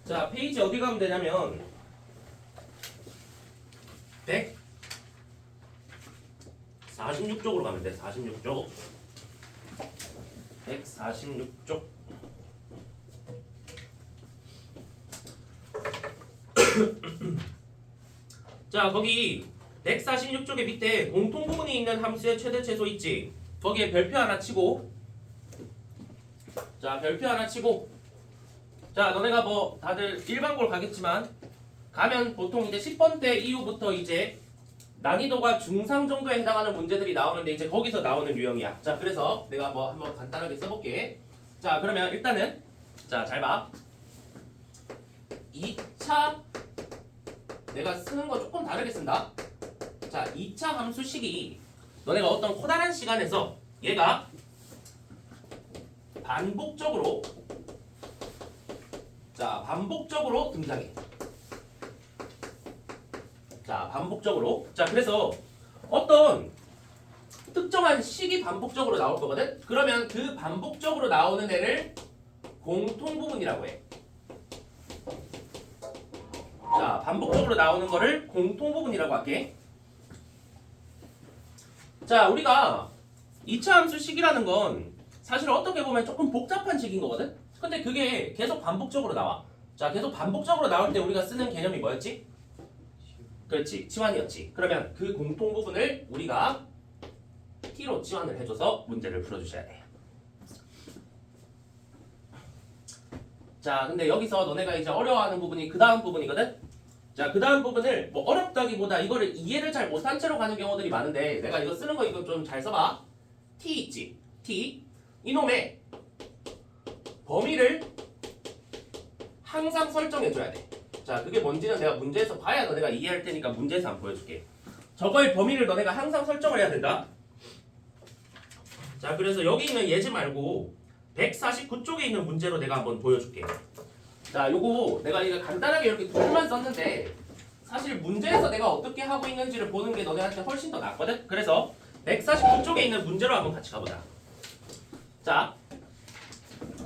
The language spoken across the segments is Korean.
자, 페이지 어디 가면 되냐면 146쪽으로 가면 돼. 46쪽. 146쪽. 자, 거기 146쪽의 밑에 공통 부분이 있는 함수의 최대 최소 있지. 거기에 별표 하나 치고, 자, 별표 하나 치고, 자, 너네가 뭐 다들 일반고를 가겠지만 가면 보통 이제 10번 때 이후부터 이제 난이도가 중상 정도에 해당하는 문제들이 나오는데 이제 거기서 나오는 유형이야. 자, 그래서 내가 뭐 한번 간단하게 써볼게. 자, 그러면 일단은 자, 잘 봐. 2차 내가 쓰는 거 조금 다르게 쓴다. 자, 2차 함수식이 너네가 어떤 커다란 시간에서 얘가 반복적으로 등장해. 자, 반복적으로. 자, 그래서 어떤 특정한 식이 반복적으로 나올 거거든? 그러면 그 반복적으로 나오는 애를 공통 부분이라고 해. 자, 반복적으로 나오는 거를 공통 부분이라고 할게. 자, 우리가 2차 함수 식이라는 건 사실 어떻게 보면 조금 복잡한 식인 거거든? 근데 그게 계속 반복적으로 나와. 자, 계속 반복적으로 나올 때 우리가 쓰는 개념이 뭐였지? 그렇지, 치환이었지. 그러면 그 공통 부분을 우리가 t로 치환을 해줘서 문제를 풀어주셔야 돼. 자, 근데 여기서 너네가 이제 어려워하는 부분이 그 다음 부분이거든? 자, 그 다음 부분을 뭐 어렵다기보다 이거를 이해를 잘 못한 채로 가는 경우들이 많은데 내가 이거 쓰는 거 이거 좀 잘 써봐. t 있지? t. 이놈의 범위를 항상 설정해줘야 돼. 자, 그게 뭔지는 내가 문제에서 봐야 너네가 이해할 테니까 문제에서 한번 보여줄게. 저거의 범위를 너네가 항상 설정을 해야 된다. 자, 그래서 여기 있는 예지 말고 149쪽에 있는 문제로 내가 한번 보여줄게. 자, 요거 내가 이거 간단하게 이렇게 둘만 썼는데 사실 문제에서 내가 어떻게 하고 있는지를 보는 게 너네한테 훨씬 더 낫거든? 그래서 149쪽에 있는 문제로 한번 같이 가보자. 자,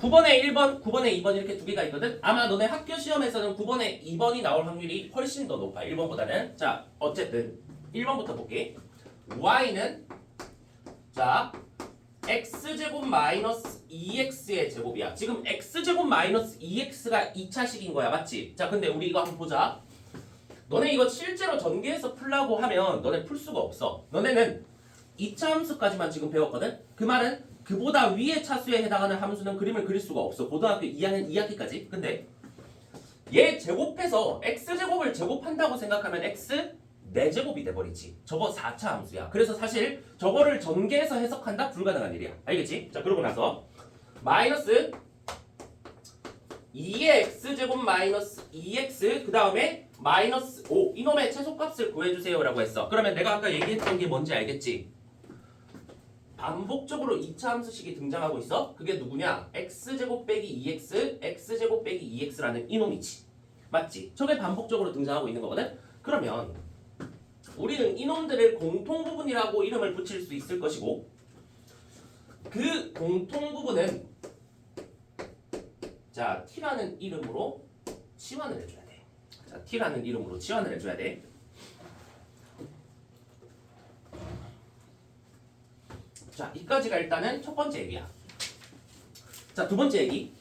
9번에 1번, 9번에 2번 이렇게 두 개가 있거든? 아마 너네 학교 시험에서는 9번에 2번이 나올 확률이 훨씬 더 높아, 1번보다는. 자, 어쨌든 1번부터 볼게. y는 자, x제곱 마이너스 2x의 제곱이야. 지금 x제곱 마이너스 2x가 2차식인 거야, 맞지? 자, 근데 우리 이거 한번 보자. 너네 이거 실제로 전개해서 풀라고 하면 너네 풀 수가 없어. 너네는 2차 함수까지만 지금 배웠거든? 그 말은 그보다 위의 차수에 해당하는 함수는 그림을 그릴 수가 없어. 고등학교 2학년 2학기까지. 근데 얘 제곱해서 x제곱을 제곱한다고 생각하면 x 4제곱이 돼버리지. 저거 4차 함수야. 그래서 사실 저거를 전개해서 해석한다? 불가능한 일이야. 알겠지? 자, 그러고 나서 마이너스 2의 x제곱 마이너스 2x 그 다음에 마이너스 5 이놈의 최소값을 구해주세요 라고 했어. 그러면 내가 아까 얘기했던 게 뭔지 알겠지? 반복적으로 2차 함수식이 등장하고 있어. 그게 누구냐? x제곱 빼기 2x, x제곱 빼기 2x라는 이놈이지. 맞지? 저게 반복적으로 등장하고 있는 거거든? 그러면 우리는 이놈들을 공통 부분이라고 이름을 붙일 수 있을 것이고 그 공통 부분은 자, t라는 이름으로 치환을 해줘야 돼. 자, t라는 이름으로 치환을 해줘야 돼. 자, 이까지가 일단은 첫 번째 얘기야. 자, 두 번째 얘기.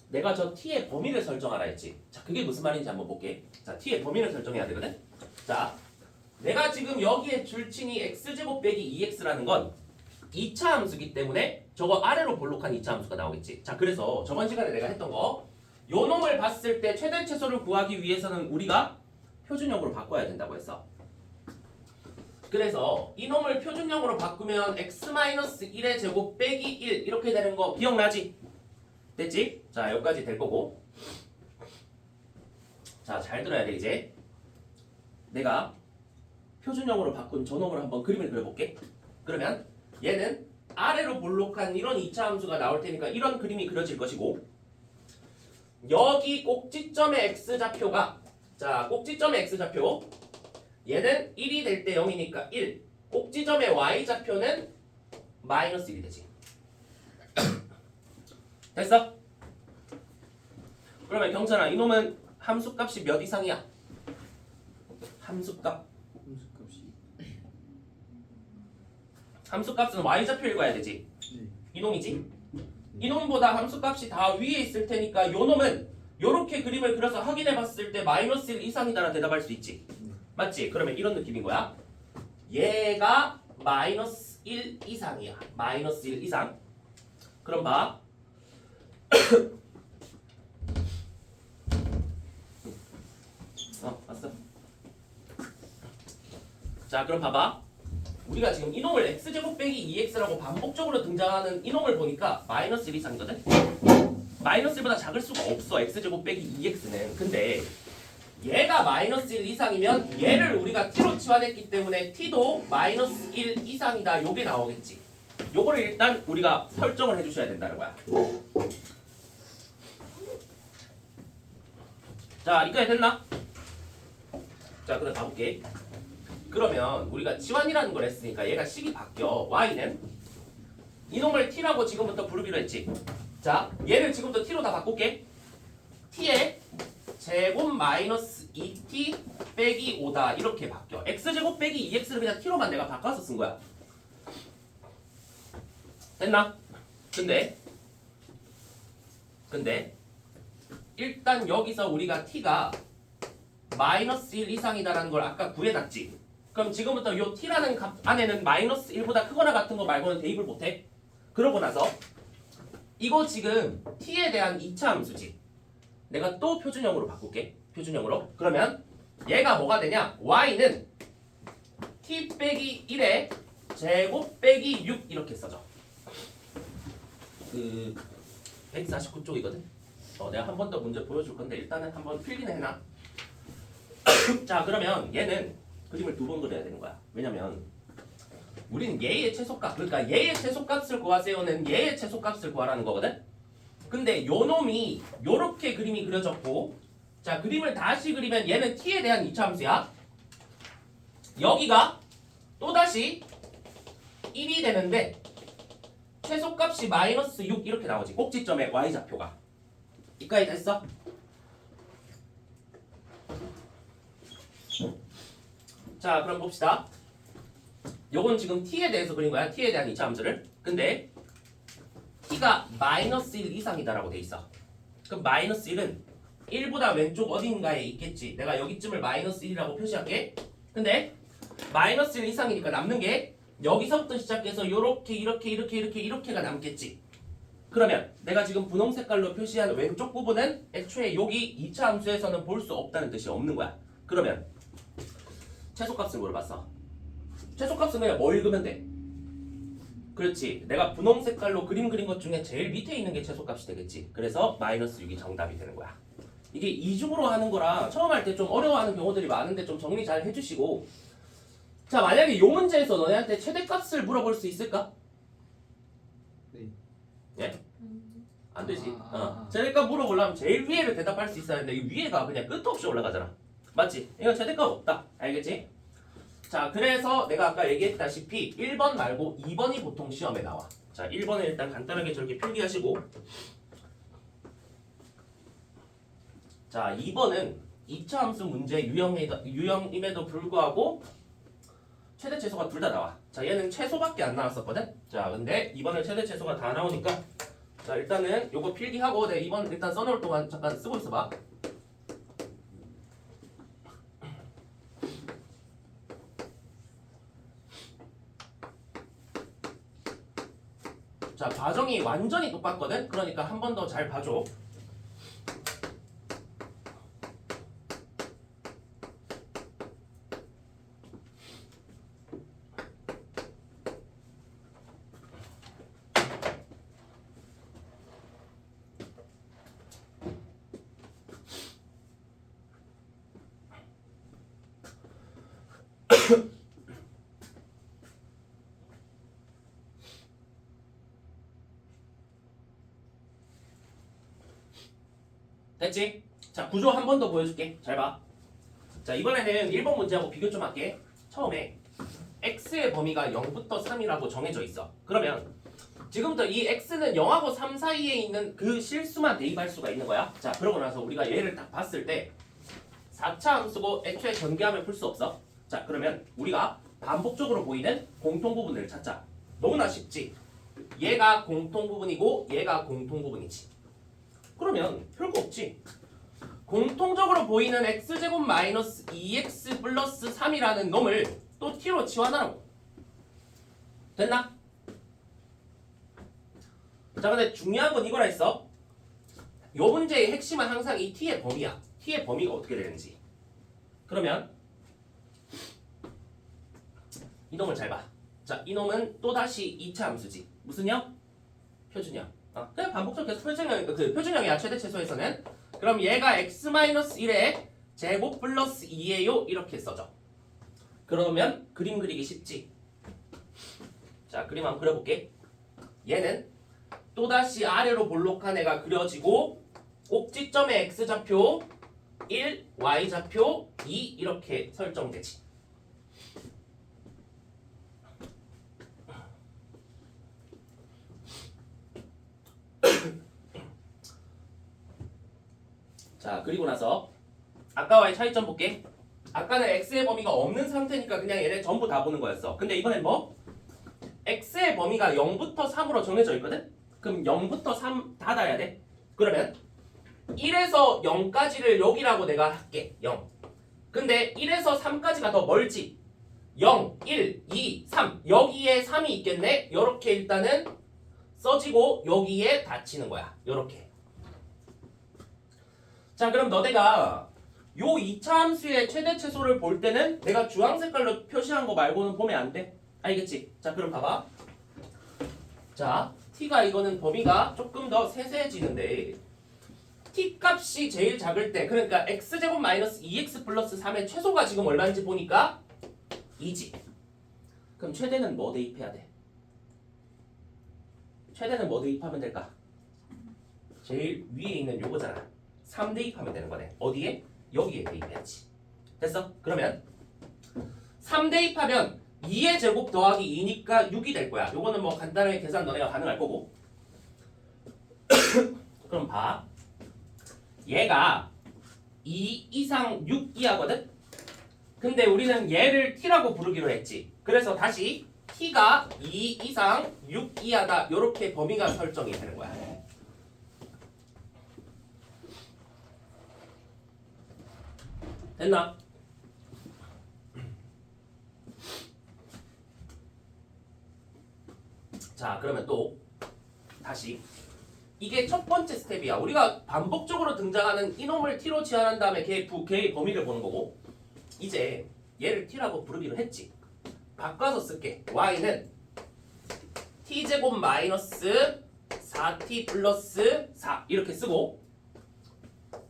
내가 저 t의 범위를 설정하라 했지. 자, 그게 무슨 말인지 한번 볼게. 자, t의 범위를 설정해야 되거든. 자, 내가 지금 여기에 줄친이 x제곱 빼기 2x라는 건 2차 함수기 때문에 저거 아래로 볼록한 2차 함수가 나오겠지. 자, 그래서 저번 시간에 내가 했던 거 요 놈을 봤을 때 최대 최소를 구하기 위해서는 우리가 표준형으로 바꿔야 된다고 했어. 그래서 이놈을 표준형으로 바꾸면 x-1의 제곱 빼기 1 이렇게 되는 거 기억나지? 됐지? 자, 여기까지 될 거고. 자, 잘 들어야 돼. 이제 내가 표준형으로 바꾼 저놈을 한번 그림을 그려볼게. 그러면 얘는 아래로 볼록한 이런 2차 함수가 나올 테니까 이런 그림이 그려질 것이고 여기 꼭지점의 x좌표가 자, 꼭지점의 x좌표 얘는 1이 될 때 0이니까 1. 꼭지점의 y좌표는 마이너스 1이 되지. 됐어? 그러면 경찬아, 이놈은 함수값이 몇 이상이야? 함수값. 함수값은 y좌표 읽어야 되지. 이놈이지? 이놈보다 함수값이 다 위에 있을 테니까 요 놈은 요렇게 그림을 그려서 확인해 봤을 때 마이너스 1 이상이다라 대답할 수 있지. 맞지? 그러면 이런 느낌인 거야. 얘가 마이너스 1 이상이야. 마이너스 1 이상. 그럼 봐. 왔어. 자, 그럼 봐봐. 우리가 지금 이놈을 x제곱 빼기 2x라고 반복적으로 등장하는 이놈을 보니까 마이너스 1 이상이거든? 마이너스 1보다 작을 수가 없어. x제곱 빼기 2x는. 근데 얘가 마이너스 1 이상이면 얘를 우리가 t로 치환했기 때문에 t도 마이너스 1 이상이다. 요게 나오겠지. 요거를 일단 우리가 설정을 해주셔야 된다는 거야. 자, 이까지 됐나? 자, 그럼 가볼게. 그러면 우리가 지환이라는 걸 했으니까 얘가 식이 바뀌어. y는 이놈을 t라고 지금부터 부르기로 했지. 자, 얘를 지금부터 t로 다 바꿀게. t에 제곱 마이너스 2t 빼기 5다. 이렇게 바뀌어. x제곱 빼기 2x를 그냥 t로만 내가 바꿔서 쓴 거야. 됐나? 근데 일단 여기서 우리가 t가 마이너스 1 이상이다라는 걸 아까 구해놨지. 그럼 지금부터 요 t라는 값 안에는 마이너스 1보다 크거나 같은 거 말고는 대입을 못해. 그러고 나서 이거 지금 t에 대한 2차 함수지. 내가 또 표준형으로 바꿀게. 표준형으로. 그러면 얘가 뭐가 되냐? y는 t 빼기 1에 제곱 빼기 6 이렇게 써져. 149쪽이거든. 내가 한 번 더 문제 보여줄 건데 일단은 한번 필기는 해놔. 자, 그러면 얘는 그림을 두 번 그려야 되는 거야. 왜냐면 우리는 얘의 최소값, 그러니까 얘의 최소값을 구하세요는 얘의 최소값을 구하라는 거거든. 근데 요 놈이 요렇게 그림이 그려졌고, 자, 그림을 다시 그리면 얘는 t에 대한 2차 함수야. 여기가 또다시 1이 되는데 최소값이 마이너스 6 이렇게 나오지. 꼭지점의 y좌표가. 이까지 됐어? 자, 그럼 봅시다. 요건 지금 t에 대해서 그린 거야. t에 대한 2차 함수를. 근데 t가 마이너스 1 이상이다라고 돼 있어. 그럼 마이너스 1은 1보다 왼쪽 어딘가에 있겠지. 내가 여기쯤을 마이너스 1이라고 표시할게. 근데 마이너스 1 이상이니까 남는 게 여기서부터 시작해서 요렇게 이렇게가 남겠지. 그러면 내가 지금 분홍 색깔로 표시한 왼쪽 부분은 애초에 여기 2차 함수에서는 볼 수 없다는 뜻이 없는 거야. 그러면 최소값을 물어봤어. 최소값은 그냥 뭐 읽으면 돼? 그렇지. 내가 분홍 색깔로 그림 그린 것 중에 제일 밑에 있는 게 최소값이 되겠지. 그래서 마이너스 6이 정답이 되는 거야. 이게 이중으로 하는 거라 처음 할 때 좀 어려워하는 경우들이 많은데 좀 정리 잘 해주시고. 자, 만약에 이 문제에서 너네한테 최대값을 물어볼 수 있을까? 네. 예? 안 되지. 최대값 물어보려면 제일 위에를 대답할 수 있어야 하는데 이 위에가 그냥 끝도 없이 올라가잖아. 맞지? 이건 최대값 없다. 알겠지? 자, 그래서 내가 아까 얘기했다시피 1번 말고 2번이 보통 시험에 나와. 자, 1번은 일단 간단하게 저렇게 필기하시고, 자, 2번은 2차 함수 문제 유형임에도 불구하고 최대 최소가 둘 다 나와. 자, 얘는 최소밖에 안 나왔었거든. 자, 근데 2번은 최대 최소가 다 나오니까, 자, 일단은 요거 필기하고 내가 2번 일단 써놓을 동안 잠깐 쓰고 있어봐. 자, 과정이 완전히 똑같거든. 그러니까 한 번 더 잘 봐줘. 됐지? 자, 구조 한 번 더 보여줄게. 잘 봐. 자, 이번에는 1번 문제하고 비교 좀 할게. 처음에 x의 범위가 0부터 3이라고 정해져 있어. 그러면 지금부터 이 x는 0하고 3 사이에 있는 그 실수만 대입할 수가 있는 거야. 자, 그러고 나서 우리가 얘를 딱 봤을 때 4차 함수고 애초에 전개하면 풀 수 없어. 자, 그러면 우리가 반복적으로 보이는 공통 부분을 찾자. 너무나 쉽지. 얘가 공통 부분이고 얘가 공통 부분이지. 그러면 별거 없지. 공통적으로 보이는 x제곱 마이너스 2x 플러스 3이라는 놈을 또 t로 치환하라고. 됐나? 자, 근데 중요한 건 이거라 했어. 요 문제의 핵심은 항상 이 t의 범위야. t의 범위가 어떻게 되는지. 그러면 이놈을 잘 봐. 자, 이놈은 또다시 2차 함수지. 무슨 형? 표준형. 그냥 반복적으로 계속 표준형, 그 표준형이야. 최대 최소에서는. 그럼 얘가 x-1의 제곱 플러스 2예요. 이렇게 써져. 그러면 그림 그리기 쉽지. 자, 그림 한번 그려볼게. 얘는 또다시 아래로 볼록한 애가 그려지고 꼭지점의 x좌표 1, y좌표 2 이렇게 설정되지. 자, 그리고 나서 아까와의 차이점 볼게. 아까는 x의 범위가 없는 상태니까 그냥 얘네 전부 다 보는 거였어. 근데 이번엔 뭐? x의 범위가 0부터 3으로 정해져 있거든? 그럼 0부터 3 닫아야 돼. 그러면 1에서 0까지를 여기라고 내가 할게. 0. 근데 1에서 3까지가 더 멀지. 0, 1, 2, 3. 여기에 3이 있겠네? 요렇게 일단은 써지고 여기에 닫히는 거야. 요렇게. 자, 그럼 너네가 요 2차 함수의 최대 최소를 볼 때는 내가 주황 색깔로 표시한 거 말고는 보면 안 돼. 알겠지? 자, 그럼 봐봐. 자, t가 이거는 범위가 조금 더 세세해지는데 t 값이 제일 작을 때, 그러니까 x제곱 마이너스 2x 플러스 3의 최소가 지금 얼마인지 보니까 2지. 그럼 최대는 뭐 대입해야 돼? 최대는 뭐 대입하면 될까? 제일 위에 있는 요거잖아. 3 대입하면 되는 거네. 어디에? 여기에 대입해야지. 됐어? 그러면 3 대입하면 2의 제곱 더하기 2니까 6이 될 거야. 요거는 뭐 간단하게 계산 너네가 가능할 거고. 그럼 봐. 얘가 2 이상 6 이하거든? 근데 우리는 얘를 t라고 부르기로 했지. 그래서 다시 t가 2 이상 6 이하다. 요렇게 범위가 설정이 되는 거야. 됐나? 자, 그러면 또 다시 이게 첫 번째 스텝이야. 우리가 반복적으로 등장하는 이놈을 t로 치환한 다음에 걔의 범위를 보는 거고, 이제 얘를 t라고 부르기로 했지. 바꿔서 쓸게. y는 t제곱 마이너스 4t 플러스 4 이렇게 쓰고,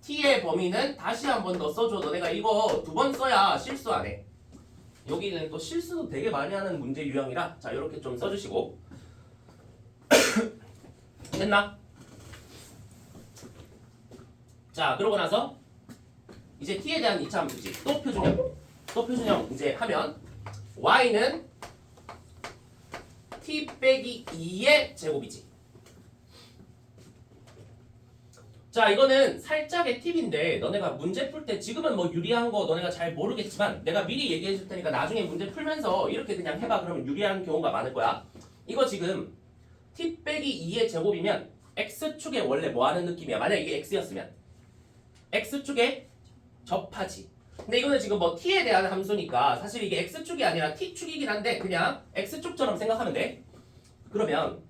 t의 범위는 다시 한 번 더 써줘. 너네가 이거 2번 써야 실수 안 해. 여기는 또 실수도 되게 많이 하는 문제 유형이라, 자, 이렇게 좀 써주시고. 됐나? 자, 그러고 나서 이제 t에 대한 2차 함수지. 또 표준형 이제 하면 y는 t 빼기 2의 제곱이지. 자, 이거는 살짝의 팁인데 너네가 문제 풀 때 지금은 뭐 유리한 거 너네가 잘 모르겠지만 내가 미리 얘기해 줄 테니까 나중에 문제 풀면서 이렇게 그냥 해봐. 그러면 유리한 경우가 많을 거야. 이거 지금 t 빼기 2의 제곱이면 x축에 원래 뭐 하는 느낌이야. 만약 이게 x였으면 x축에 접하지. 근데 이거는 지금 뭐 t에 대한 함수니까 사실 이게 x축이 아니라 t축이긴 한데 그냥 x축처럼 생각하면 돼. 그러면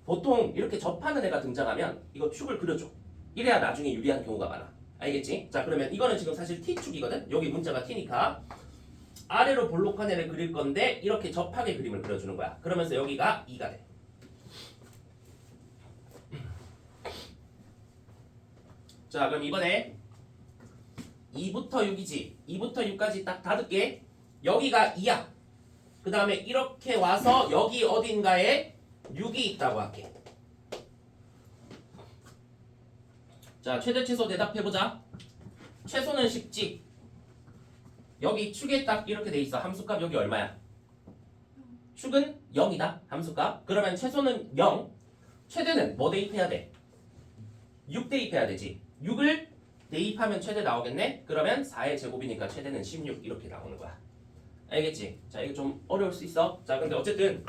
보통 이렇게 접하는 애가 등장하면 이거 축을 그려줘. 이래야 나중에 유리한 경우가 많아. 알겠지? 자, 그러면 이거는 지금 사실 t축이거든? 여기 문자가 t니까 아래로 볼록한 애를 그릴 건데 이렇게 접하게 그림을 그려주는 거야. 그러면서 여기가 2가 돼. 자, 그럼 이번에 2부터 6이지. 2부터 6까지 딱 닫을게. 여기가 2야. 그 다음에 이렇게 와서 여기 어딘가에 6이 있다고 할게. 자, 최대 최소 대답해보자. 최소는 쉽지. 여기 축에 딱 이렇게 돼 있어. 함수값 여기 얼마야? 축은 0이다. 함수값. 그러면 최소는 0. 최대는 뭐 대입해야 돼? 6 대입해야 되지. 6을 대입하면 최대 나오겠네? 그러면 4의 제곱이니까 최대는 16 이렇게 나오는 거야. 알겠지? 자, 이거 좀 어려울 수 있어. 자, 근데 어쨌든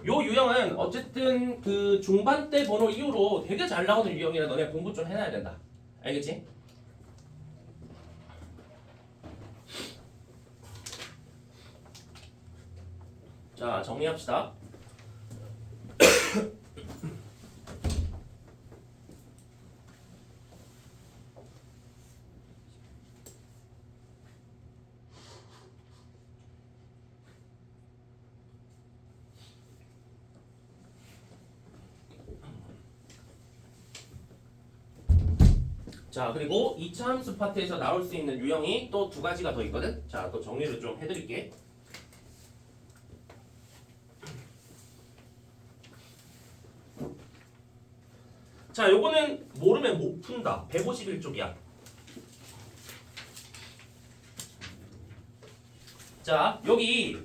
요 유형은 어쨌든 그 중반 때 번호 이후로 되게 잘 나오는 유형이라 너네 공부 좀 해놔야 된다. 알겠지? 자, 정리합시다. 자, 그리고 2차 함수 파트에서 나올 수 있는 유형이 또 두 가지가 더 있거든. 자, 또 정리를 좀 해드릴게. 자, 요거는 모르면 못 푼다. 151쪽이야. 자, 여기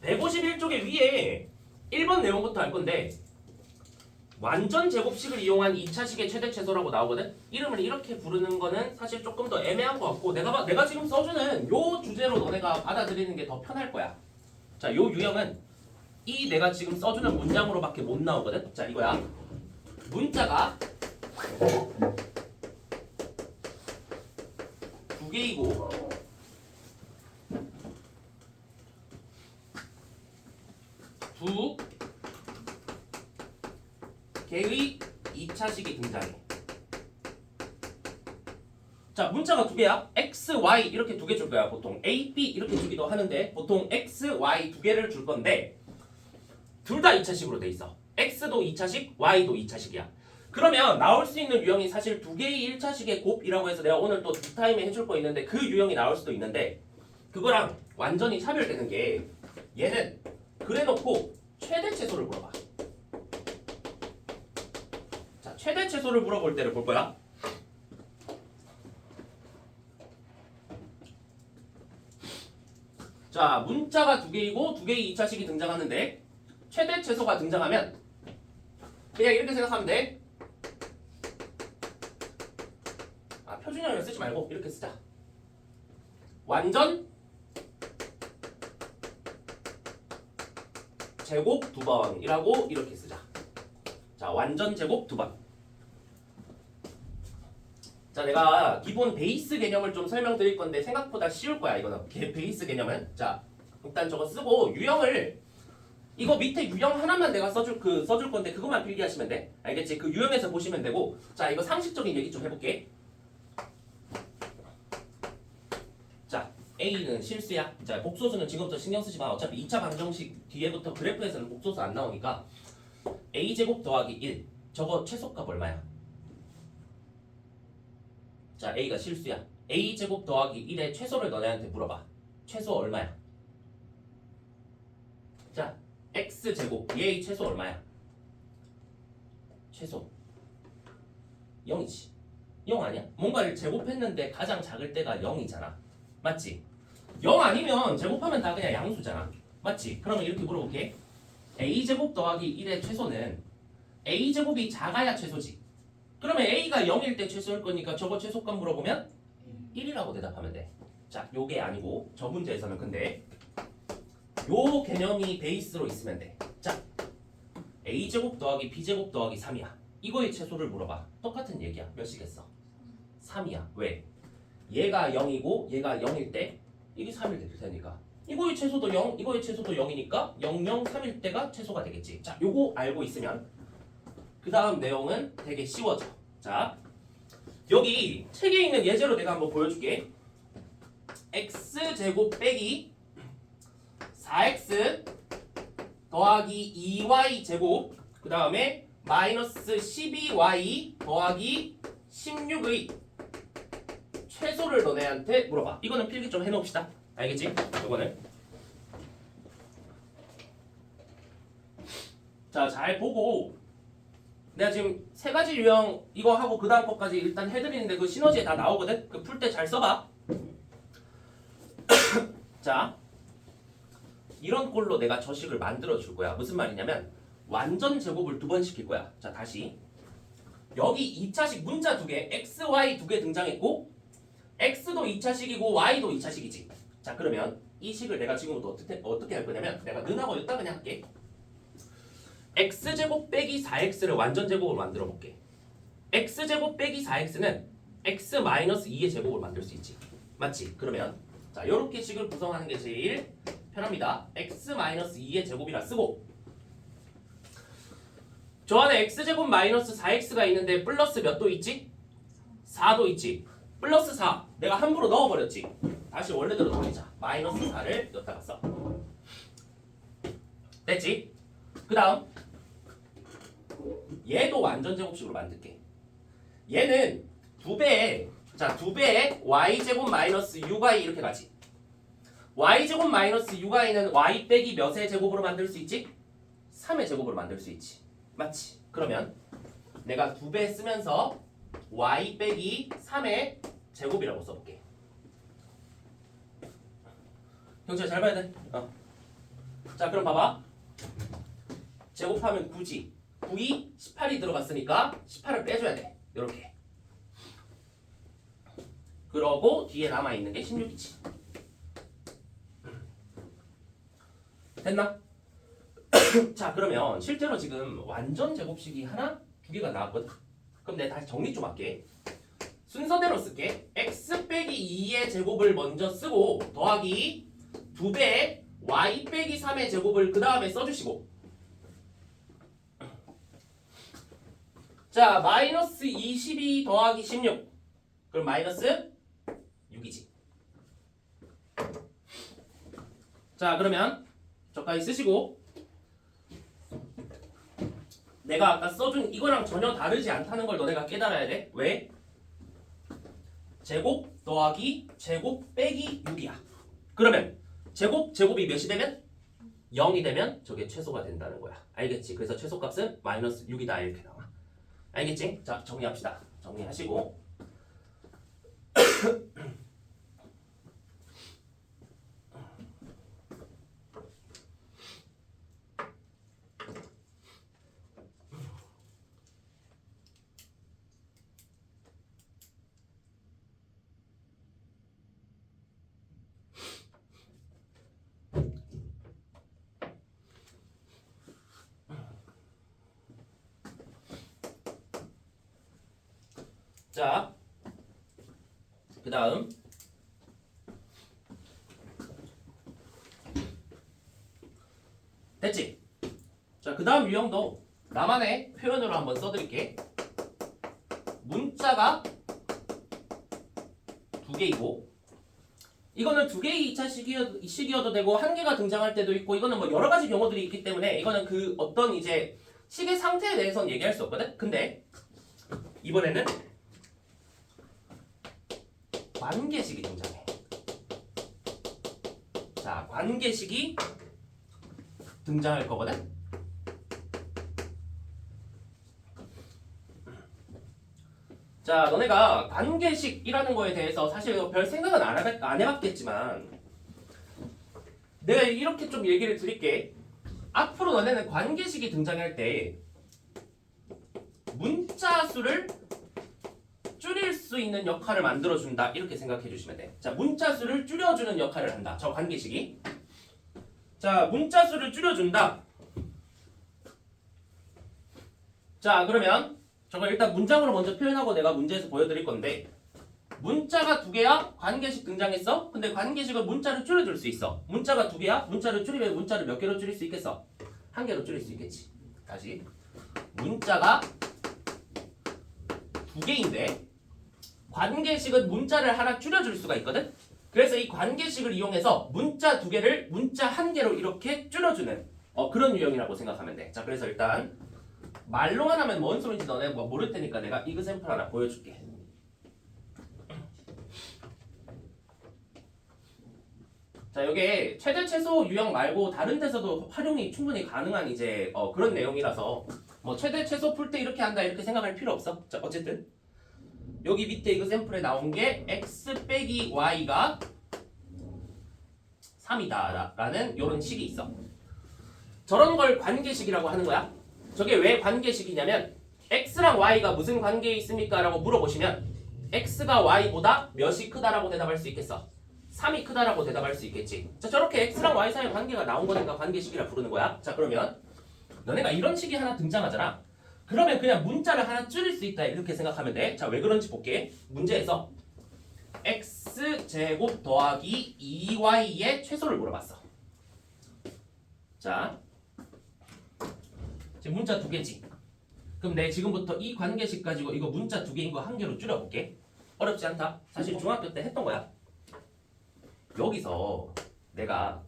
151쪽의 위에 1번 내용부터 할 건데 완전 제곱식을 이용한 2차식의 최대 최소라고 나오거든. 이름을 이렇게 부르는 거는 사실 조금 더 애매한 것 같고 내가 지금 써주는 요 주제로 너네가 받아들이는 게 더 편할 거야. 자, 요 유형은 이 내가 지금 써주는 문장으로밖에 못 나오거든. 자, 이거야. 문자가 두 개이고 두 개의 2차식이 등장해. 자, 문자가 두 개야. x, y 이렇게 두 개 줄 거야. 보통 a, b 이렇게 주기도 하는데 보통 x, y 두 개를 줄 건데 둘 다 2차식으로 돼 있어. x도 2차식, y도 2차식이야. 그러면 나올 수 있는 유형이 사실 두 개의 1차식의 곱이라고 해서 내가 오늘 또 두 타임에 해줄 거 있는데 그 유형이 나올 수도 있는데 그거랑 완전히 차별되는 게 얘는 그래놓고 최대 최소를 물어봐. 자, 최대 최소를 물어볼 때를 볼 거야. 자, 문자가 두 개이고 두 개의 2차식이 등장하는데 최대 최소가 등장하면 그냥 이렇게 생각하면 돼. 아, 표준형을 쓰지 말고 이렇게 쓰자. 완전 제곱 두 번이라고 이렇게 쓰자. 자, 완전 제곱 두 번. 자, 내가 기본 베이스 개념을 좀 설명드릴 건데 생각보다 쉬울 거야, 이거는. 베이스 개념은. 자, 일단 저거 쓰고 유형을 이거 밑에 유형 하나만 내가 써줄 건데 그것만 필기하시면 돼. 알겠지? 그 유형에서 보시면 되고. 자, 이거 상식적인 얘기 좀 해볼게. 자, A는 실수야. 자, 복소수는 지금부터 신경 쓰지 마. 어차피 2차 방정식 뒤에부터 그래프에서는 복소수 안 나오니까 A제곱 더하기 1. 저거 최소값 얼마야? 자, A가 실수야. A제곱 더하기 1의 최소를 너네한테 물어봐. 최소 얼마야? 자, X제곱 얘의 최소 얼마야? 최소 0이지. 0 아니야? 뭔가를 제곱했는데 가장 작을 때가 0이잖아. 맞지? 0 아니면 제곱하면 다 그냥 양수잖아. 맞지? 그러면 이렇게 물어볼게. A제곱 더하기 1의 최소는 A제곱이 작아야 최소지. 그러면 A가 0일 때 최소일 거니까 저거 최소값 물어보면 1이라고 대답하면 돼. 자, 요게 아니고 저 문제에서는 근데 요 개념이 베이스로 있으면 돼. 자, A제곱 더하기 B제곱 더하기 3이야. 이거의 최소를 물어봐. 똑같은 얘기야. 몇이겠어? 3이야. 왜? 얘가 0이고 얘가 0일 때 이게 3일 될 테니까 이거의 최소도 0, 이거의 최소도 0이니까 0, 0, 3일 때가 최소가 되겠지. 자, 요거 알고 있으면 그 다음 내용은 되게 쉬워져. 자, 여기 책에 있는 예제로 내가 한번 보여줄게. x제곱 빼기 4x 더하기 2y제곱 그 다음에 마이너스 12y 더하기 16의 최소를 너네한테 물어봐. 이거는 필기 좀 해놓읍시다. 알겠지? 이거는 자, 잘 보고 내가 지금 세 가지 유형 이거 하고 그 다음 것까지 일단 해드리는데 그 시너지에 다 나오거든? 그 풀 때 잘 써봐. 자, 이런 꼴로 내가 저식을 만들어 줄 거야. 무슨 말이냐면 완전 제곱을 2번 시킬 거야. 자, 다시. 여기 2차식 문자 2개, x, y 2개 등장했고 x도 2차식이고 y도 2차식이지. 자, 그러면 이 식을 내가 지금부터 어떻게 할 거냐면 내가 는하고 여기다 그냥 할게. x제곱 빼기 4x를 완전 제곱으로 만들어 볼게. x제곱 빼기 4x는 x 마이너스 2의 제곱으로 만들 수 있지. 맞지? 그러면 자, 요렇게 식을 구성하는 게 제일 편합니다. x 마이너스 2의 제곱이라 쓰고 저 안에 x제곱 마이너스 4x가 있는데 플러스 몇 도 있지? 4도 있지. 플러스 4 내가 함부로 넣어버렸지. 다시 원래대로 돌리자. 마이너스 4를 넣다가 써. 됐지? 그 다음 얘도 완전 제곱식으로 만들게. 얘는 2배에 자 2배에 y제곱 마이너스 6y 이렇게 가지. y제곱 마이너스 6y는 y 빼기 몇의 제곱으로 만들 수 있지? 3의 제곱으로 만들 수 있지. 맞지? 그러면 내가 2배 쓰면서 y 빼기 3의 제곱이라고 써볼게. 형철 잘 봐야 돼. 자, 그럼 봐봐. 제곱하면 9지. 9이 18이 들어갔으니까 18을 빼줘야 돼. 이렇게. 그러고 뒤에 남아있는 게 16이지. 됐나? 자, 그러면 실제로 지금 완전 제곱식이 하나, 2개가 나왔거든. 그럼 내가 다시 정리 좀 할게. 순서대로 쓸게. x 빼기 2의 제곱을 먼저 쓰고 더하기 2배 y 빼기 3의 제곱을 그 다음에 써주시고 자, 마이너스 22 더하기 16 그럼 마이너스 6이지. 자, 그러면 저까지 쓰시고 내가 아까 써준 이거랑 전혀 다르지 않다는 걸 너네가 깨달아야 돼. 왜? 제곱 더하기 제곱 빼기 6이야. 그러면 제곱이 몇이 되면? 0이 되면 저게 최소가 된다는 거야. 알겠지? 그래서 최소값은 마이너스 6이다 이렇게 나와. 알겠지? 자, 정리합시다. 정리하시고 자, 그 다음 됐지? 자, 그 다음 유형도 나만의 표현으로 한번 써드릴게. 문자가 2개이고 이거는 2개의 2차 식이어도 되고 1개가 등장할 때도 있고 이거는 뭐 여러 가지 경우들이 있기 때문에 이거는 그 어떤 이제 식의 상태에 대해서는 얘기할 수 없거든? 근데 이번에는 관계식이 등장해. 자, 관계식이 등장할 거거든. 자, 너네가 관계식이라는 거에 대해서 사실 별 생각은 안 해봤겠지만 내가 이렇게 좀 얘기를 드릴게. 앞으로 너네는 관계식이 등장할 때 문자 수를 줄일 수 있는 역할을 만들어준다 이렇게 생각해 주시면 돼. 자, 문자 수를 줄여주는 역할을 한다. 저 관계식이. 자, 문자 수를 줄여준다. 자, 그러면 저걸 일단 문장으로 먼저 표현하고 내가 문제에서 보여드릴 건데 문자가 2개야? 관계식 등장했어? 근데 관계식은 문자를 줄여줄 수 있어. 문자가 2개야? 문자를 줄이면 문자를 몇 개로 줄일 수 있겠어? 1개로 줄일 수 있겠지. 다시. 문자가 2개인데 관계식은 문자를 하나 줄여줄 수가 있거든? 그래서 이 관계식을 이용해서 문자 2개를 문자 1개로 이렇게 줄여주는 그런 유형이라고 생각하면 돼. 자, 그래서 일단 말로만 하면 뭔 소리인지 너네 뭐 모를 테니까 내가 이그샘플 하나 보여줄게. 자, 요게 최대 최소 유형 말고 다른 데서도 활용이 충분히 가능한 이제 그런 내용이라서 뭐 최대 최소 풀 때 이렇게 한다 이렇게 생각할 필요 없어. 자, 어쨌든 여기 밑에 이그샘플에 나온 게 x 빼기 y가 3이다 라는 요런 식이 있어. 저런 걸 관계식이라고 하는 거야. 저게 왜 관계식이냐면 x랑 y가 무슨 관계에 있습니까? 라고 물어보시면 x가 y보다 몇이 크다라고 대답할 수 있겠어? 3이 크다라고 대답할 수 있겠지. 자, 저렇게 x랑 y 사이의 관계가 나온 거니까 관계식이라 부르는 거야. 자, 그러면 너네가 이런 식이 하나 등장하잖아. 그러면 그냥 문자를 하나 줄일 수 있다 이렇게 생각하면 돼. 자, 왜 그런지 볼게. 문제에서 x제곱 더하기 2y의 최소를 물어봤어. 자, 지금 문자 두 개지. 그럼 내 지금부터 이 관계식 가지고 이거 문자 두 개인 거 한 개로 줄여볼게. 어렵지 않다. 사실 중학교 때 했던 거야. 여기서 내가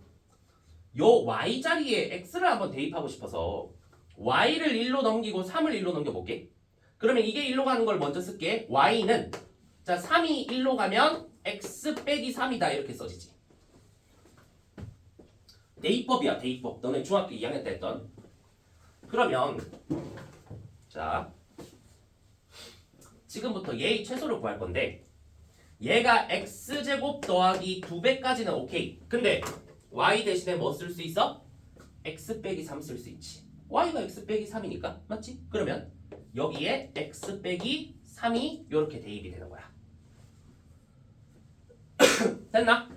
요 y 자리에 x를 한번 대입하고 싶어서 y를 1로 넘기고 3을 1로 넘겨볼게. 그러면 이게 1로 가는 걸 먼저 쓸게. y는 자 3이 1로 가면 x 빼기 3이다 이렇게 써지지. 대입법이야 대입법. 너네 중학교 2학년 때 했던. 그러면 자 지금부터 얘의 최소를 구할 건데 얘가 x제곱 더하기 2배까지는 오케이. 근데 y 대신에 뭐 쓸 수 있어? x 빼기 3 쓸 수 있지. y가 x 빼기 3이니까 맞지? 그러면 여기에 x 빼기 3이 이렇게 대입이 되는 거야. 됐나?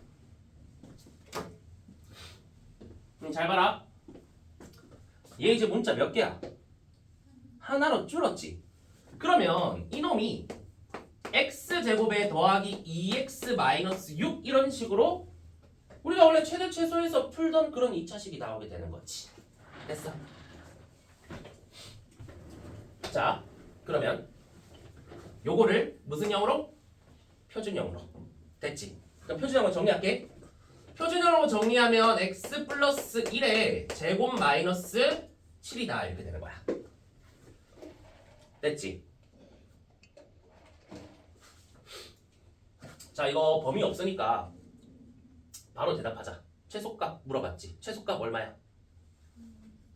잘 봐라. 얘 이제 문자 몇 개야? 하나로 줄었지. 그러면 이놈이 x제곱에 더하기 2x 마이너스 6 이런 식으로 우리가 원래 최대 최소에서 풀던 그런 2차식이 나오게 되는 거지. 됐어. 자, 그러면 요거를 무슨 형으로? 표준형으로. 됐지. 그럼 표준형으로 정리할게. 표준형으로 정리하면 x 플러스 1에 제곱 마이너스 7이다 이렇게 되는 거야. 됐지? 자, 이거 범위 없으니까 바로 대답하자. 최소값 물어봤지. 최소값 얼마야?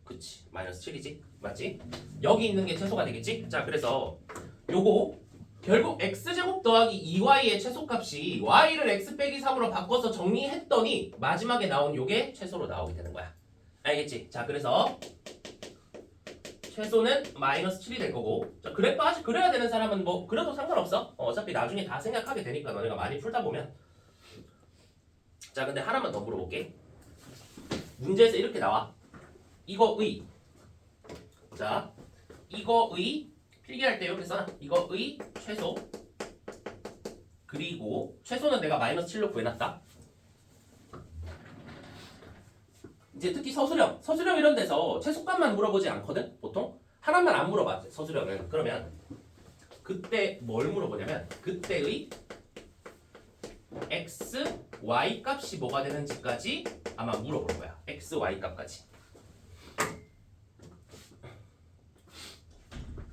그치. 마이너스 7이지. 맞지? 여기 있는 게 최소가 되겠지? 자, 그래서 요거 결국 x제곱 더하기 2y의 최소값이 y를 x 빼기 3으로 바꿔서 정리했더니 마지막에 나온 요게 최소로 나오게 되는 거야. 알겠지? 자, 그래서 최소는 마이너스 7이 될 거고. 자, 그래야 되는 사람은 뭐 그래도 상관없어. 어차피 나중에 다 생각하게 되니까 너네가 많이 풀다 보면. 자, 근데 하나만 더 물어볼게. 문제에서 이렇게 나와. 이거의 자, 이거의 필기할 때 이렇게 써놔. 이거의 최소 그리고 최소는 내가 마이너스 7로 구해놨다. 이제 특히 서술형 이런 데서 최소값만 물어보지 않거든. 보통 하나만 안 물어봐. 서술형은. 그러면 그때 뭘 물어보냐면 그때의 x, y 값이 뭐가 되는지까지 아마 물어볼 거야. x, y 값까지.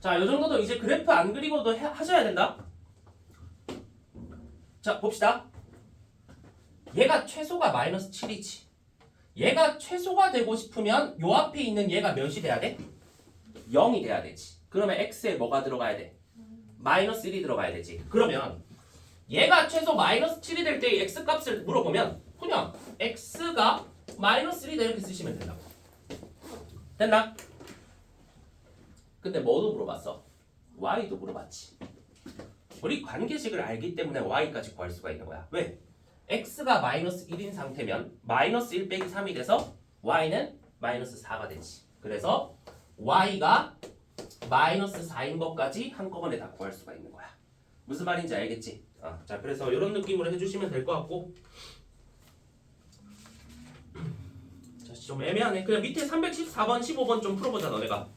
자, 요 정도도 이제 그래프 안 그리고도 하셔야 된다. 자, 봅시다. 얘가 최소가 마이너스 7이지. 얘가 최소가 되고 싶으면 요 앞에 있는 얘가 몇이 돼야 돼? 0이 돼야 되지. 그러면 x에 뭐가 들어가야 돼? 마이너스 1이 들어가야 되지. 그러면 얘가 최소 마이너스 7이 될 때 x 값을 물어보면 그냥 x가 마이너스 1이다 이렇게 쓰시면 된다고. 됐나? 근데 뭐도 물어봤어? y도 물어봤지. 우리 관계식을 알기 때문에 y까지 구할 수가 있는 거야. 왜? x가 마이너스 1인 상태면 마이너스 1 빼기 3이 돼서 y는 마이너스 4가 되지. 그래서 y가 마이너스 4인 것까지 한꺼번에 다 구할 수가 있는 거야. 무슨 말인지 알겠지? 자, 그래서 이런 느낌으로 해주시면 될 것 같고. 자, 좀 애매하네. 그냥 밑에 314번, 15번 좀 풀어보자 너네가.